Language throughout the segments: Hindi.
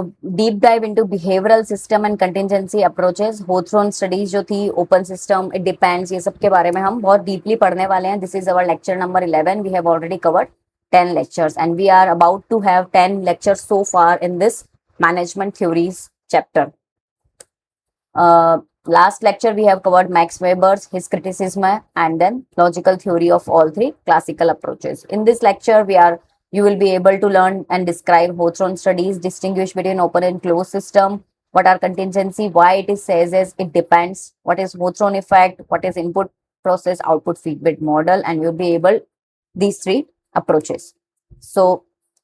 Deep dive into behavioural system and contingency approaches, Hawthorne studies जो थी, ओपन सिस्टम, इट डिपेंड्स, ये सब के बारे में हम बहुत डीपली पढ़ने वाले हैं. This is our lecture number 11. We have already covered 10 lectures and we are about to have 10 lectures so far in this management theories chapter. Last lecture we have covered Max Weber's, his criticism and then logical theory of all three classical approaches. In this lecture you will be able to learn and describe Hawthorne studies, distinguish between open and closed system, what are contingency, why it is says as it depends, what is Hawthorne effect, what is input process output feedback model, and you'll be able these three approaches. So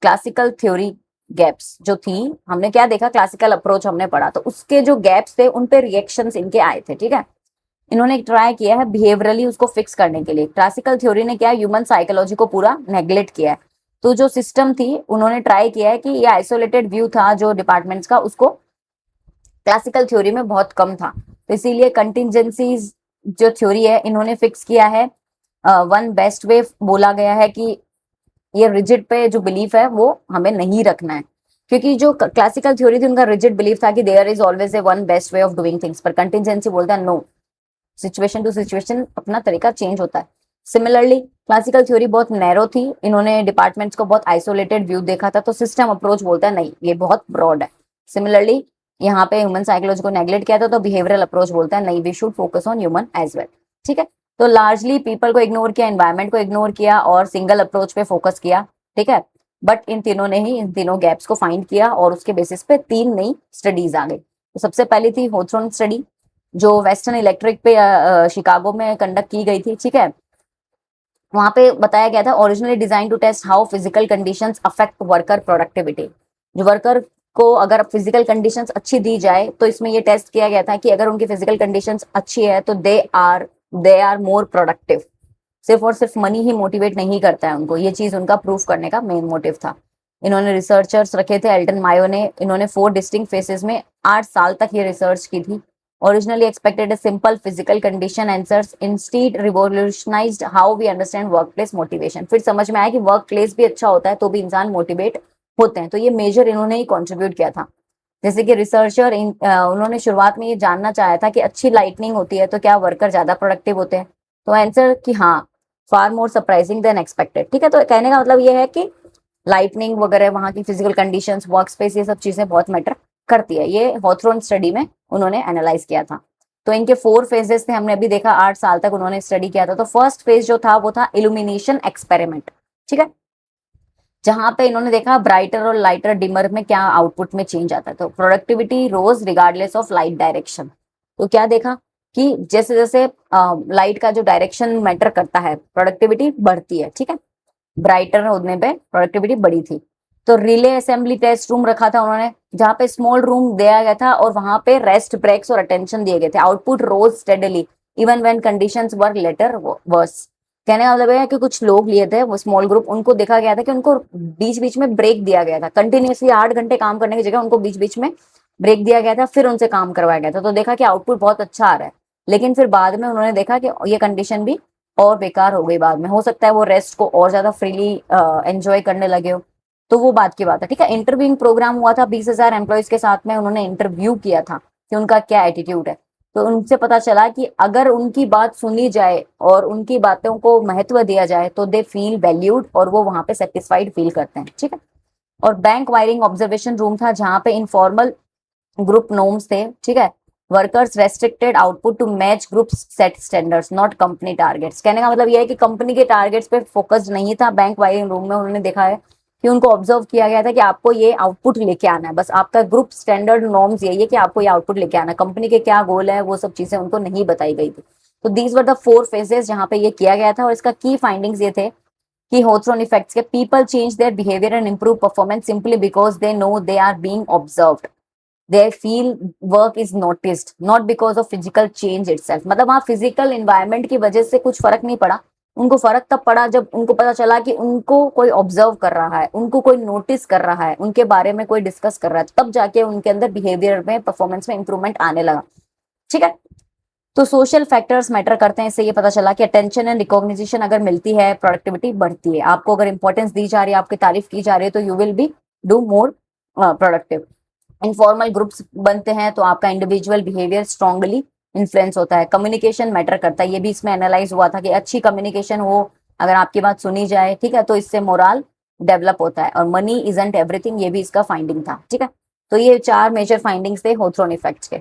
classical theory gaps जो थी, हमने क्या देखा, क्लासिकल अप्रोच हमने पढ़ा, तो उसके जो गैप्स थे उन पे रिएक्शंस इनके आए थे. ठीक है, इन्होंने ट्राई किया है बिहेवियरली उसको फिक्स करने के लिए. क्लासिकल थ्योरी ने क्या, ह्यूमन साइकोलॉजी को पूरा नेग्लेक्ट किया है. तो जो सिस्टम थी उन्होंने ट्राई किया है कि ये आइसोलेटेड व्यू था जो डिपार्टमेंट्स का, उसको क्लासिकल थ्योरी में बहुत कम था. तो इसीलिए कंटिजेंसीज जो थ्योरी है इन्होंने फिक्स किया है. वन बेस्ट वे बोला गया है कि ये रिजिड पे जो बिलीफ है वो हमें नहीं रखना है, क्योंकि जो क्लासिकल थ्योरी थी उनका रिजिड बिलीफ था कि there is always a one best way of doing things. पर कंटिजेंसी बोलता है नो, सिचुएशन टू सिचुएशन अपना तरीका चेंज होता है. सिमिलरली क्लासिकल थ्योरी बहुत नैरो थी, इन्होंने डिपार्टमेंट्स को बहुत आइसोलेटेड व्यू देखा था. तो सिस्टम अप्रोच बोलता है नहीं, ये बहुत ब्रॉड है. सिमिलरली यहाँ पे ह्यूमन साइकोलॉजी को नेग्लेक्ट किया था, तो बिहेवियरल अप्रोच बोलता है नहीं, we should focus on human as well. ठीक है, तो लार्जली पीपल को इग्नोर किया, एनवायरमेंट को इग्नोर किया और सिंगल अप्रोच पे फोकस किया. ठीक है, बट इन तीनों ने ही इन तीनों गैप्स को फाइंड किया और उसके बेसिस पे 3 नई स्टडीज आ गई. तो सबसे पहली थी होथ्रॉन स्टडी जो वेस्टर्न इलेक्ट्रिक पे शिकागो में कंडक्ट की गई थी. ठीक है, वहां पे बताया गया था originally design to test how physical conditions affect worker productivity. जो वर्कर को अगर फिजिकल कंडीशंस अच्छी दी जाए, तो इसमें ये टेस्ट किया गया था कि अगर उनकी फिजिकल कंडीशंस अच्छी है तो दे आर मोर प्रोडक्टिव. सिर्फ और सिर्फ मनी ही मोटिवेट नहीं करता है उनको, ये चीज उनका प्रूफ करने का मेन मोटिव था. इन्होंने रिसर्चर्स रखे थे, एल्टन मायो ने. इन्होंने 4 डिस्टिंक्ट फेसेस में 8 साल तक ये रिसर्च की थी. Originally expected a simple physical condition answers, instead revolutionised how we understand workplace motivation. फिर समझ में आया कि वर्क प्लेस भी अच्छा होता है तो भी इंसान मोटिवेट होते हैं. तो ये मेजर इन्होंने ही कॉन्ट्रीब्यूट किया था. जैसे कि रिसर्चर उन्होंने शुरुआत में ये जानना चाहा था कि अच्छी लाइटनिंग होती है तो क्या वर्कर ज्यादा प्रोडक्टिव होते हैं. तो आंसर कि हाँ, फार मोर सरप्राइजिंग देन एक्सपेक्टेड. ठीक है, तो कहने का मतलब ये है कि लाइटनिंग वगैरह, वहां की फिजिकल कंडीशंस, वर्क स्पेस, ये सब चीजें बहुत मैटर करती है. ये हॉथरॉन स्टडी में उन्होंने एनालाइज किया था. तो इनके 4 फेजेस थे, हमने अभी देखा 8 साल तक उन्होंने स्टडी किया था. तो फर्स्ट फेज जो था वो था इल्यूमिनेशन एक्सपेरिमेंट. ठीक है, जहां पे इन्होंने देखा ब्राइटर और लाइटर डिमर में क्या आउटपुट में चेंज आता है. तो productivity rose regardless of light direction. तो क्या देखा कि जैसे जैसे लाइट का जो डायरेक्शन मैटर करता है, प्रोडक्टिविटी बढ़ती है. ठीक है, ब्राइटर होने पे प्रोडक्टिविटी बढ़ी थी. तो रिले असेंबली टेस्ट रूम रखा था उन्होंने, जहां पे स्मॉल रूम दिया गया था और वहां पे रेस्ट ब्रेक्स और अटेंशन दिए गए थे. Output rose steadily even when conditions were later worse. कहने का मतलब है कि कुछ लोग लिए थे वो स्मॉल ग्रुप, उनको देखा गया था कि उनको बीच बीच में ब्रेक दिया गया था. कंटिन्यूसली 8 घंटे काम करने की जगह उनको बीच बीच में ब्रेक दिया गया था, फिर उनसे काम करवाया गया था. तो देखा कि आउटपुट बहुत अच्छा आ रहा है. लेकिन फिर बाद में उन्होंने देखा कि ये कंडीशन भी और बेकार हो गई. बाद में हो सकता है वो रेस्ट को और ज्यादा फ्रीली एंजॉय करने लगे हो. तो वो बात की बात है. ठीक है, इंटरव्यूइंग प्रोग्राम हुआ था 20,000 एम्प्लॉयज के साथ में, उन्होंने इंटरव्यू किया था कि उनका क्या एटीट्यूड है. तो उनसे पता चला कि अगर उनकी बात सुनी जाए और उनकी बातों को महत्व दिया जाए तो दे फील वैल्यूड और वो वहां पे सेटिस्फाइड फील करते हैं. ठीक है, और बैंक वायरिंग ऑब्जर्वेशन रूम था जहां पे इनफॉर्मल ग्रुप नॉर्म्स थे. ठीक है, workers restricted output to match group set standards not company targets. कहने का मतलब यह है कि कंपनी के टारगेट्स पे फोकस्ड नहीं था बैंक वायरिंग रूम में. उन्होंने देखा है कि उनको ऑब्जर्व किया गया था कि आपको ये आउटपुट लेके आना है, बस आपका ग्रुप स्टैंडर्ड नॉर्म्स यही है कि आपको ये आउटपुट लेके आना है. कंपनी के क्या गोल है वो सब चीजें उनको नहीं बताई गई थी. तो दीज वर द 4 फेजेस जहां पे ये किया गया था. और इसका की फाइंडिंग्स ये थे कि होथ्रॉन इफेक्ट्स के people change their behaviour and improve performance simply because they know they are being observed. they feel work is noticed not because of physical change itself. मतलब वहाँ फिजिकल इन्वायरमेंट की वजह से कुछ फर्क नहीं पड़ा, उनको फर्क तब पड़ा जब उनको पता चला कि उनको कोई ऑब्जर्व कर रहा है, उनको कोई नोटिस कर रहा है, उनके बारे में कोई डिस्कस कर रहा है. तब जाके उनके अंदर बिहेवियर में, परफॉर्मेंस में इंप्रूवमेंट आने लगा. ठीक है, तो सोशल फैक्टर्स मैटर करते हैं. इससे ये पता चला कि अटेंशन एंड रिकॉग्निशन अगर मिलती है, प्रोडक्टिविटी बढ़ती है. आपको अगर इंपॉर्टेंस दी जा रही है, आपकी तारीफ की जा रही है, तो you will be do more productive. Informal groups बनते हैं तो आपका इंडिविजुअल बिहेवियर स्ट्रांगली इन्फ्लुएंस होता है, कम्युनिकेशन मैटर करता है, ये भी इसमें एनालाइज हुआ था कि अच्छी कम्युनिकेशन हो, अगर आपकी बात सुनी जाए, ठीक है, तो इससे मोरल डेवलप होता है। और मनी इजंट एवरीथिंग, ये भी इसका फाइंडिंग था, ठीक है। तो ये 4 मेजर फाइंडिंग्स थे होथ्रोन इफेक्ट्स के।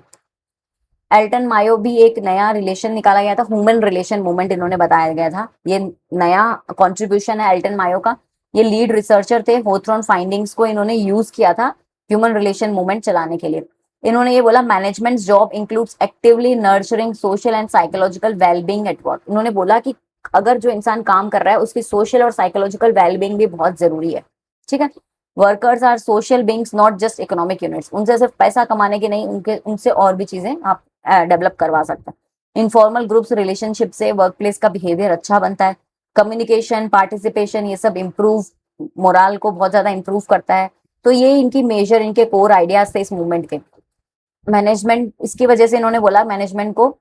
एल्टन मायो भी एक नया रिलेशन निकाला गया था, ह्यूमन रिलेशन मूवमेंट इन्होंने बताया गया था, ये नया कंट्रीब्यूशन है एल्टन मायो का। ये लीड रिसर्चर थे, होथ्रोन फाइंडिंग्स को इन्होंने यूज किया था ह्यूमन रिलेशन मूवमेंट चलाने के लिए। इन्होंने ये बोला management job includes actively nurturing social and psychological wellbeing at work. उन्होंने बोला कि अगर जो इंसान काम कर रहा है उसकी सोशल और साइकोलॉजिकल वेलबींग भी बहुत जरूरी है, ठीक है। Workers are social beings not just economic units, उनसे सिर्फ पैसा कमाने की नहीं, उनके उनसे और भी चीजें आप डेवलप करवा सकते हैं। इनफॉर्मल ग्रुप्स रिलेशनशिप से वर्क प्लेस का बिहेवियर अच्छा बनता है, कम्युनिकेशन, पार्टिसिपेशन, ये सब इम्प्रूव, मोरल को बहुत ज्यादा इम्प्रूव करता है। तो ये इनकी मेजर, इनके कोर आइडियाज थे इस मूवमेंट के। मैनेजमेंट, इसकी वजह से इन्होंने बोला मैनेजमेंट को,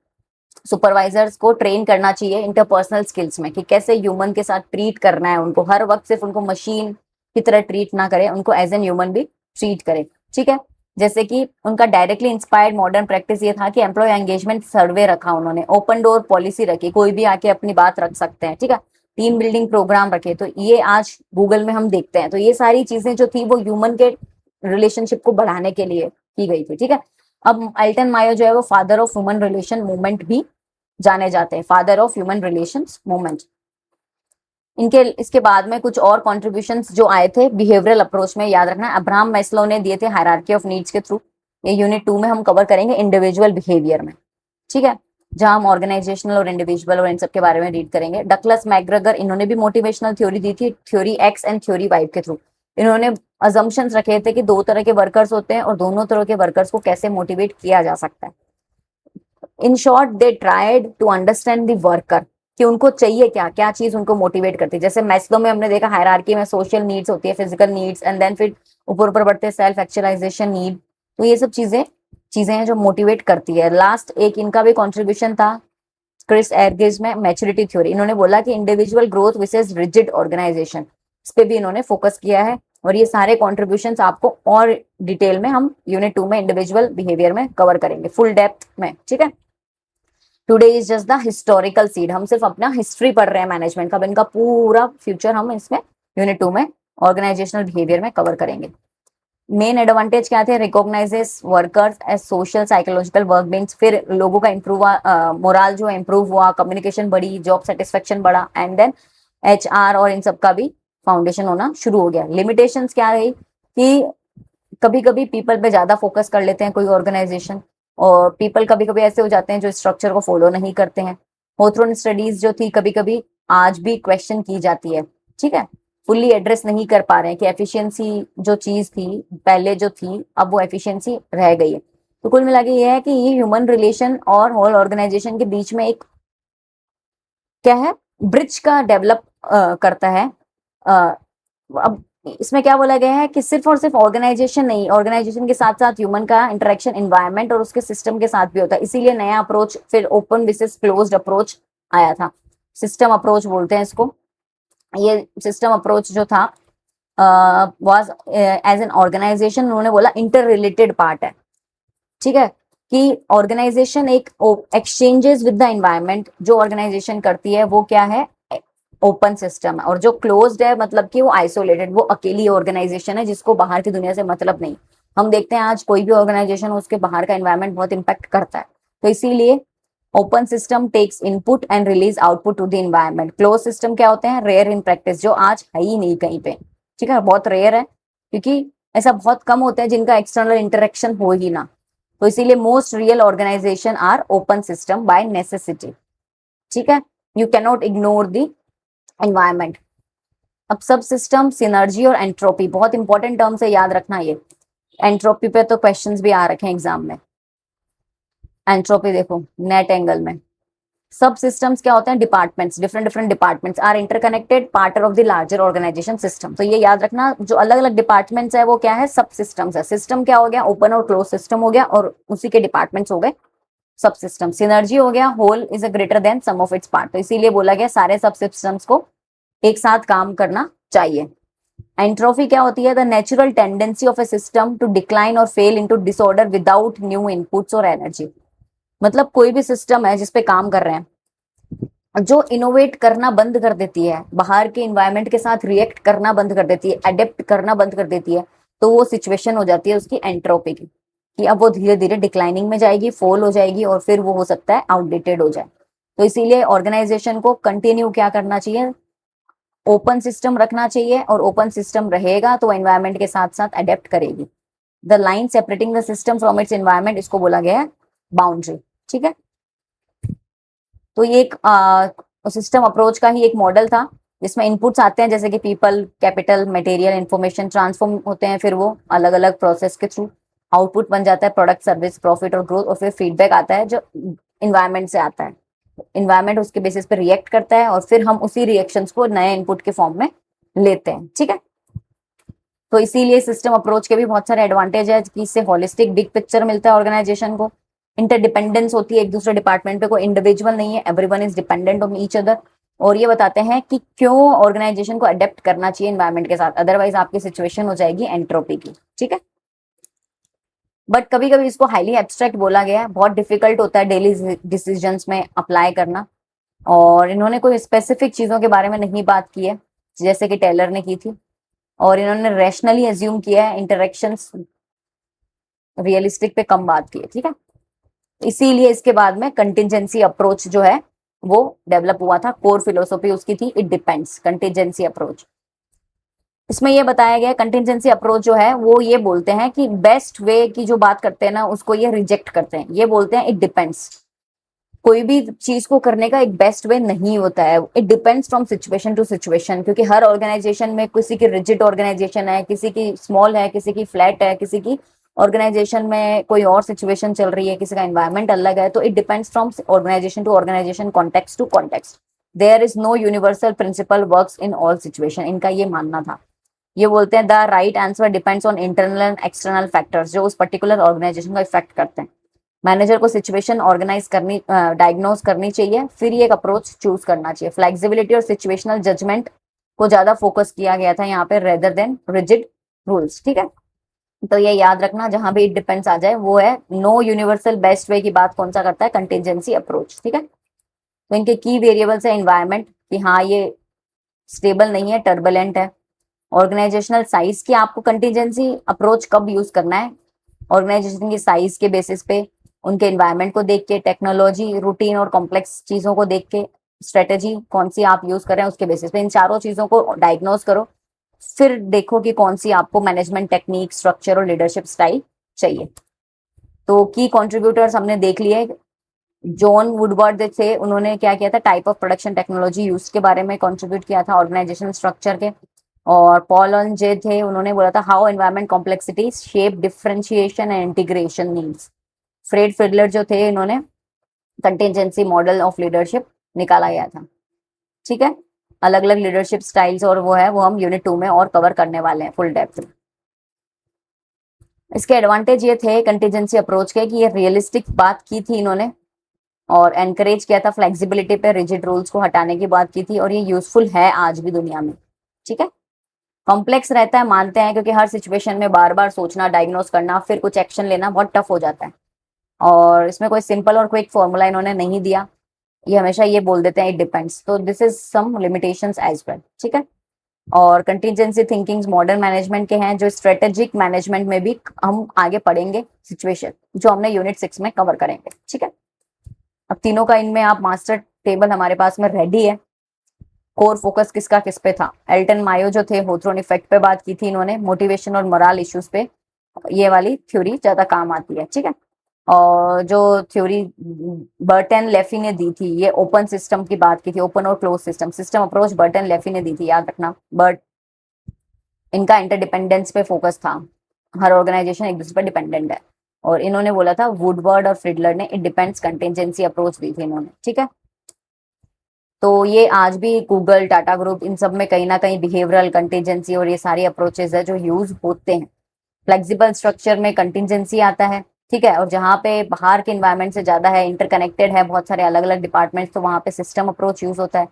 सुपरवाइजर्स को ट्रेन करना चाहिए इंटरपर्सनल स्किल्स में, कि कैसे ह्यूमन के साथ ट्रीट करना है उनको, हर वक्त सिर्फ उनको मशीन की तरह ट्रीट ना करें, उनको एज एन ह्यूमन भी ट्रीट करें, ठीक है। जैसे कि उनका डायरेक्टली इंस्पायर्ड मॉडर्न प्रैक्टिस ये था कि एम्प्लॉय एंगेजमेंट सर्वे रखा उन्होंने, ओपन डोर पॉलिसी रखी, कोई भी आके अपनी बात रख सकते हैं, ठीक है। टीम बिल्डिंग प्रोग्राम रखे, तो ये आज गूगल में हम देखते हैं। तो ये सारी चीजें जो थी वो ह्यूमन के रिलेशनशिप को बढ़ाने के लिए की गई थी, ठीक है। अब एल्टन मायो जो है वो father of human relation movement भी जाने जाते हैं, father of human relations movement. इनके इसके बाद में कुछ और कॉन्ट्रीब्यूशंस जो आए थे बिहेवियरल अप्रोच में, याद रखना अब्राहम मैस्लो ने दिए थे हायरार्की ऑफ नीड्स के थ्रू। ये यूनिट 2 में हम कवर करेंगे इंडिविजुअल बिहेवियर में, ठीक है, जहां हम ऑर्गेनाइजेशनल और इंडिविजुअल और इन सब के बारे में रीड करेंगे। डकलस मैकग्रेगर, इन्होंने भी मोटिवेशनल थ्योरी दी थी, theory X and theory Y के थ्रू। इन्होंने अजम्पशंस रखे थे कि 2 तरह के वर्कर्स होते हैं और दोनों तरह के वर्कर्स को कैसे मोटिवेट किया जा सकता है। In short they tried to understand the worker, कि उनको चाहिए क्या, क्या चीज उनको मोटिवेट करती है। जैसे मैस्लो में हमने देखा हायरार्की में सोशल नीड्स होती है, फिजिकल नीड्स, एंड देन फिर ऊपर ऊपर बढ़ते हैं सेल्फ एक्चुअलाइजेशन नीड। तो ये सब चीजें चीजें हैं जो मोटिवेट करती है। लास्ट एक इनका भी कॉन्ट्रीब्यूशन था क्रिस एरगिज में, मैच्योरिटी थ्योरी। इन्होंने बोला कि इंडिविजुअल ग्रोथ विसेस रिजिड ऑर्गेनाइजेशन, इस पे भी इन्होंने फोकस किया है। और ये सारे कॉन्ट्रीब्यूशंस आपको और डिटेल में हम यूनिट 2 में इंडिविजुअल बिहेवियर में कवर करेंगे फुल डेप्थ में, ठीक है। Today is just the historical seed, हम सिर्फ अपना हिस्ट्री पढ़ रहे हैं मैनेजमेंट का, इनका पूरा फ्यूचर हम इसमें यूनिट 2 में ऑर्गेनाइजेशनल बिहेवियर में कवर करेंगे। मेन एडवांटेज क्या थे, recognises workers as social psychological work beings, फिर लोगों का इंप्रूव हुआ, मोरल जो इंप्रूव हुआ, कम्युनिकेशन बढ़ी, जॉब सेटिस्फेक्शन बढ़ा, एंड देन एचआर और इन सब का भी फाउंडेशन होना शुरू हो गया। लिमिटेशंस क्या रही कि कभी कभी पीपल पे ज्यादा फोकस कर लेते हैं कोई ऑर्गेनाइजेशन, और पीपल कभी कभी ऐसे हो जाते हैं जो स्ट्रक्चर को फॉलो नहीं करते हैं। होथ्रोन स्टडीज जो थी कभी कभी आज भी क्वेश्चन की जाती है, ठीक है, फुल्ली एड्रेस नहीं कर पा रहे हैं कि एफिशिएंसी जो चीज थी पहले जो थी अब वो एफिशिएंसी रह गई है। तो कुल मिला के ये है कि ये ह्यूमन रिलेशन और होल ऑर्गेनाइजेशन के बीच में एक क्या है, ब्रिज का डेवलप करता है। अब इसमें क्या बोला गया है कि सिर्फ और सिर्फ ऑर्गेनाइजेशन नहीं, ऑर्गेनाइजेशन के साथ साथ ह्यूमन का इंटरेक्शन इन्वायरमेंट और उसके सिस्टम के साथ भी होता है। इसीलिए नया अप्रोच फिर ओपन विसेस क्लोज्ड अप्रोच आया था, सिस्टम अप्रोच बोलते हैं इसको। ये सिस्टम अप्रोच जो था वाज एज एन ऑर्गेनाइजेशन, उन्होंने बोला इंटर रिलेटेड पार्ट है, ठीक है, कि ऑर्गेनाइजेशन एक एक्सचेंजेस विद द एनवायरनमेंट जो ऑर्गेनाइजेशन करती है वो क्या है, ओपन सिस्टम है। और जो क्लोज्ड है मतलब कि वो आइसोलेटेड, वो अकेली ऑर्गेनाइजेशन है जिसको बाहर की दुनिया से मतलब नहीं। हम देखते हैं आज कोई भी ऑर्गेनाइजेशन हो उसके बाहर का एनवायरनमेंट बहुत इंपैक्ट करता है। तो इसीलिए open system takes input and release output to the environment. Close system क्या होते हैं, रेयर इन प्रैक्टिस, जो आज है ही नहीं कहीं पे, ठीक है, बहुत रेयर है, क्योंकि ऐसा बहुत कम होता है जिनका एक्सटर्नल इंटरेक्शन हो ही ना। तो इसीलिए most real organisation are open system by necessity, ठीक है, you cannot ignore the environment. अब सब सिस्टम, सिनर्जी और एंट्रोपी बहुत इंपॉर्टेंट टर्म्स है, याद रखना ये। एंट्रोपी पे तो क्वेश्चंस भी आ रखे हैं एग्जाम में। एंट्रोपी देखो नेट एंगल में, सब सिस्टम्स क्या होते हैं, departments, different different departments are interconnected part of the larger organisation system. तो ये याद रखना, जो अलग अलग डिपार्टमेंट्स है वो क्या है, सब सिस्टम्स है। सिस्टम क्या हो गया, ओपन और क्लोज सिस्टम हो गया, और उसी के डिपार्टमेंट्स हो गए सब सिस्टम। सिनर्जी हो गया, whole is a greater than sum of its part, तो इसीलिए बोला गया सारे सब सिस्टम्स को एक साथ काम करना चाहिए। एंट्रोफी क्या होती है? The natural tendency of a system to decline और fall into disorder without new inputs और एनर्जी। मतलब कोई भी सिस्टम है जिसपे काम कर रहे हैं, जो इनोवेट करना बंद कर देती है, बाहर के इन्वायरमेंट के साथ रिएक्ट करना बंद कर देती है, अडेप्ट करना बंद कर देती है, तो वो सिचुएशन हो जाती है उसकी एंट्रोपी की, कि अब वो धीरे धीरे डिक्लाइनिंग में जाएगी, फॉल हो जाएगी, और फिर वो हो सकता है आउटडेटेड हो जाए। तो इसीलिए ऑर्गेनाइजेशन को कंटिन्यू क्या करना चाहिए? ओपन सिस्टम रखना चाहिए, और ओपन सिस्टम रहेगा तो एनवायरमेंट के साथ साथ अडेप्ट करेगी। The line separating the system from its environment, इसको बोला गया है बाउंड्री। ठीक है, तो ये एक सिस्टम अप्रोच का ही एक मॉडल था, जिसमें इनपुट्स आते हैं जैसे कि people, capital, material, information, transform होते हैं, फिर वो अलग अलग प्रोसेस के थ्रू आउटपुट बन जाता है, प्रोडक्ट, सर्विस, प्रॉफिट और ग्रोथ, और फिर फीडबैक आता है जो इन्वायरमेंट से आता है। इन्वायरमेंट उसके बेसिस पे रिएक्ट करता है, और फिर हम उसी रिएक्शंस को नए इनपुट के फॉर्म में लेते हैं। ठीक है, तो इसीलिए सिस्टम अप्रोच के भी बहुत सारे एडवांटेज है कि इससे होलिस्टिक बिग पिक्चर मिलता है ऑर्गेनाइजेशन को, इंटरडिपेंडेंस होती है एक दूसरे डिपार्टमेंट पे, कोई इंडिविजुअल नहीं है, everyone is dependent on each other. और ये बताते हैं कि क्यों ऑर्गेनाइजेशन को अडेप्ट करना चाहिए एनवायरमेंट के साथ, अदरवाइज आपकी सिचुएशन हो जाएगी एंट्रोपी की। ठीक है, बट कभी कभी इसको हाईली एब्स्ट्रैक्ट बोला गया है, बहुत डिफिकल्ट होता है डेली डिसीजंस में अप्लाई करना, और इन्होंने कोई स्पेसिफिक चीजों के बारे में नहीं बात की है जैसे कि टेलर ने की थी, और इन्होंने रैशनली एज्यूम किया है, इंटरेक्शंस रियलिस्टिक पे कम बात की है। ठीक है, इसीलिए इसके बाद में कंटिजेंसी अप्रोच जो है वो डेवलप हुआ था, कोर फिलोसॉफी उसकी थी इट डिपेंड्स, कंटिजेंसी अप्रोच। इसमें ये बताया गया कंटिजेंसी अप्रोच जो है वो ये बोलते हैं कि बेस्ट वे की जो बात करते हैं ना उसको ये रिजेक्ट करते हैं, ये बोलते हैं इट डिपेंड्स। कोई भी चीज को करने का एक बेस्ट वे नहीं होता है, it depends from situation to situation, क्योंकि हर ऑर्गेनाइजेशन में किसी की रिजिड ऑर्गेनाइजेशन है, किसी की स्मॉल है, किसी की फ्लैट है, किसी की ऑर्गेनाइजेशन में कोई और सिचुएशन चल रही है, किसी का एनवायरमेंट अलग है, तो it depends from organisation to organisation, context to context. There is no universal principle works in all situation, इनका ये मानना था। ये बोलते हैं the right answer depends on internal and external factors जो उस पर्टिकुलर ऑर्गेनाइजेशन को इफेक्ट करते हैं। मैनेजर को सिचुएशन ऑर्गेनाइज करनी, डायग्नोज करनी चाहिए, फिर ये एक अप्रोच चूज करना चाहिए। फ्लेक्सिबिलिटी और सिचुएशनल जजमेंट को ज्यादा फोकस किया गया था यहाँ पे रेदर देन रिजिड रूल्स। ठीक है, तो ये याद रखना, जहां भी इट डिपेंड्स आ जाए वो है नो यूनिवर्सल बेस्ट वे की बात कौन सा करता है? Contingency approach. ठीक है, तो इनके की वेरिएबल्स है एनवायरमेंट, कि हाँ ये स्टेबल नहीं है, टर्बुलेंट है। ऑर्गेनाइजेशनल साइज की आपको कंटिजेंसी अप्रोच कब यूज करना है? ऑर्गेनाइजेशन की साइज के बेसिस पे, उनके एनवायरमेंट को देख के, टेक्नोलॉजी, रूटीन और कॉम्प्लेक्स चीजों को देख के, स्ट्रेटेजी कौन सी आप यूज कर रहे हैं उसके बेसिस पे, इन चारों चीजों को डायग्नोज करो, फिर देखो कि कौन सी आपको मैनेजमेंट टेक्निक, स्ट्रक्चर और लीडरशिप स्टाइल चाहिए। तो की कंट्रीब्यूटर्स हमने देख लिए। जॉन वुडवर्ड थे, उन्होंने क्या किया था? Type of production technology use के बारे में कंट्रीब्यूट किया था ऑर्गेनाइजेशन स्ट्रक्चर के। और पॉल ऑन जे थे, उन्होंने बोला था how environment complexity shape differentiation and integration needs. Fred Fiedler जो थे, इन्होंने कंटिजेंसी मॉडल ऑफ लीडरशिप निकाला गया था। ठीक है, अलग अलग लीडरशिप स्टाइल्स और वो है वो हम यूनिट 2 में और कवर करने वाले हैं फुल डेप्थ में। इसके एडवांटेज ये थे कंटिजेंसी अप्रोच के कि ये रियलिस्टिक बात की थी इन्होंने, और एनकरेज किया था फ्लेक्सिबिलिटी पे, रिजिड रूल्स को हटाने की बात की थी, और ये यूजफुल है आज भी दुनिया में। ठीक है, कॉम्प्लेक्स रहता है मानते हैं, क्योंकि हर सिचुएशन में बार बार सोचना, डायग्नोस करना, फिर कुछ एक्शन लेना बहुत टफ हो जाता है, और इसमें कोई सिंपल और क्विक फॉर्मूला इन्होंने नहीं दिया, ये हमेशा ये बोल देते हैं इट डिपेंड्स, तो this is some limitations as well. ठीक है, और कंटिजेंसी थिंकिंग मॉडर्न मैनेजमेंट के हैं, जो स्ट्रेटेजिक मैनेजमेंट में भी हम आगे पढ़ेंगे सिचुएशन, जो हमने यूनिट 6 में कवर करेंगे। ठीक है, अब तीनों का इनमें आप मास्टर टेबल हमारे पास में रेडी है। कोर फोकस किसका किस पे था? एल्टन मायो जो थे, होथ्रोन इफेक्ट पे बात की थी इन्होंने, मोटिवेशन और मोरल इश्यूज पे ये वाली थ्योरी ज्यादा काम आती है। ठीक है, और जो थ्योरी बर्टन लेफी ने दी थी, ये ओपन सिस्टम की बात की थी, ओपन और close system, system approach Burton leafy ने दी थी, याद रखना। बट इनका इंटरडिपेंडेंस पे फोकस था, हर ऑर्गेनाइजेशन एक दूसरे पर डिपेंडेंट है, और इन्होंने बोला था वुडवर्ड और फ्रिडलर ने इट डिपेंड्स कंटिजेंसी अप्रोच दी थी इन्होंने। ठीक है, तो ये आज भी गूगल, टाटा ग्रुप, इन सब में कहीं ना कहीं बिहेवियरल कंटिजेंसी और ये सारी अप्रोचेज है जो यूज होते हैं। फ्लेक्सिबल स्ट्रक्चर में कंटिजेंसी आता है। ठीक है, और जहाँ पे बाहर के इन्वायरमेंट से ज्यादा है, इंटरकनेक्टेड है बहुत सारे अलग अलग डिपार्टमेंट्स, तो वहाँ पे सिस्टम अप्रोच यूज होता है।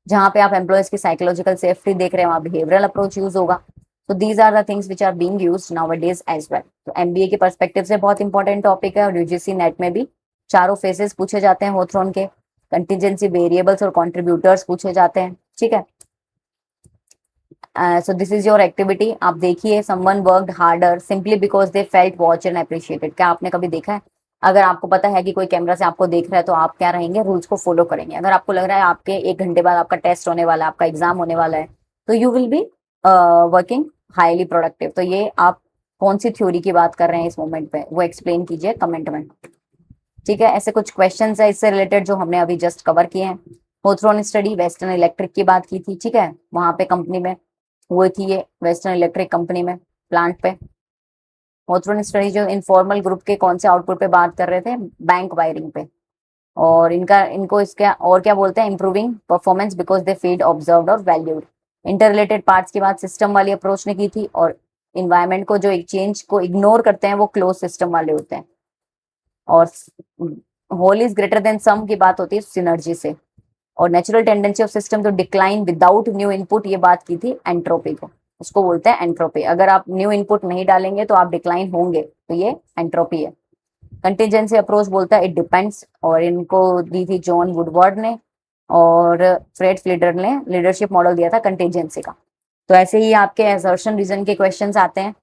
जहाँ पे आप एम्प्लॉयज की साइकोलॉजिकल सेफ्टी देख रहे हैं वहाँ बिहेवियरल अप्रोच यूज होगा. तो these are the things which are being used nowadays as well. तो एमबीए के पर्सपेक्टिव से बहुत इंपॉर्टेंट टॉपिक है और यूजीसी नेट में भी चारों फेजेस पूछे जाते हैं होथ्रॉन के. कंटीजेंसी, वेरिएबल्स और कॉन्ट्रीब्यूटर्स पूछे जाते हैं. ठीक है. So this is your activity. आप देखिए, someone worked harder simply because they felt watch and appreciated. क्या आपने कभी देखा है, अगर आपको पता है कि कोई कैमरा से आपको देख रहा है तो आप क्या रहेंगे, रूल्स को फॉलो करेंगे. अगर आपको लग रहा है आपके 1 घंटे बाद आपका टेस्ट होने वाला है, आपका एग्जाम होने वाला है, तो you will be working highly productive. तो ये आप कौन सी थ्योरी की बात कर रहे हैं इस मोमेंट पे, वो एक्सप्लेन कीजिए कमेंट में. ठीक है. ऐसे कुछ क्वेश्चंस है इससे रिलेटेड जो हमने अभी जस्ट कवर किए हैं. होथ्रॉन स्टडी वेस्टर्न इलेक्ट्रिक की बात की थी. ठीक है. वहां पे कंपनी में हुई थी ये, वेस्टर्न इलेक्ट्रिक कंपनी में, प्लांट पे. होथ्रॉन स्टडी जो इनफॉर्मल ग्रुप के कौन से आउटपुट पे बात कर रहे थे, बैंक वायरिंग पे. और इनको इसके और क्या बोलते हैं, improving performance because they feed observed और वैल्यूड. इंटर रिलेटेड पार्ट्स की बात सिस्टम वाली अप्रोच ने की थी. और इन्वायरमेंट को जो एक्सचेंज को इग्नोर करते हैं वो क्लोज सिस्टम वाले होते हैं. और whole is greater than sum की बात होती है सिनर्जी से. और natural tendency of system to decline without new input, ये बात की थी एंट्रोपी को. उसको बोलते हैं एंट्रोपी. अगर आप न्यू इनपुट नहीं डालेंगे तो आप डिक्लाइन होंगे, तो ये एंट्रोपी है. कंटीजेंसी अप्रोच बोलता है इट डिपेंड्स, और इनको दी थी जॉन वुडवर्ड ने. और फ्रेड फ्लिडर ने लीडरशिप मॉडल दिया था कंटीजेंसी का. तो ऐसे ही आपके असर्शन रीजन के क्वेश्चंस आते हैं.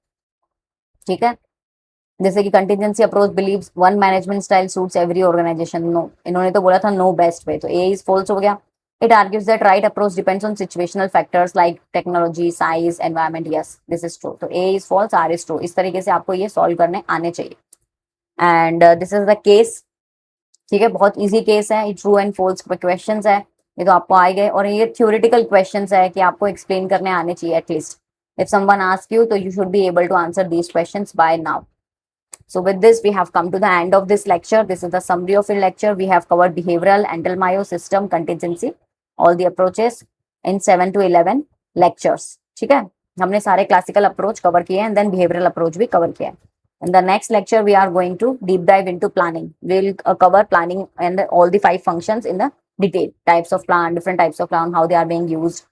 ठीक है. जैसे कि contingency approach believes one management style suits every organisation. No, इन्होंने तो बोला था नो बेस्ट वे, तो ए इज फॉल्स हो गया. It argues that right approach depends on situational factors like technology, size, environment. Yes, this is true. तो A is false, R is true. इस तरीके से आपको ये सॉल्व करने आने चाहिए. And this is the case. ठीक है. बहुत इजी केस है. ट्रू एंड फॉल्स क्वेश्चंस है. ये तो आपको आए गए. और ये थ्योरेटिकल क्वेश्चंस है कि आपको एक्सप्लेन करने आने चाहिए at least. If someone ask you तो you should be able to answer these questions by now. So with this, we have come to the end of this lecture. This is the summary of your lecture. We have covered behavioral, Andelmayo, system, contingency, all the approaches in 7 to 11 lectures. ठीक है. हमने सारे classical approach cover किए हैं and then behavioral approach भी cover किया है. In the next lecture, we are going to deep dive into planning. We'll cover planning and all the 5 functions in the detail. Types of plan, different types of plan, how they are being used.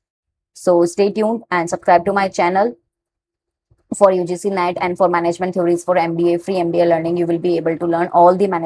So stay tuned and subscribe to my channel. For UGC NET and for management theories for MBA, free MBA learning, you will be able to learn all the management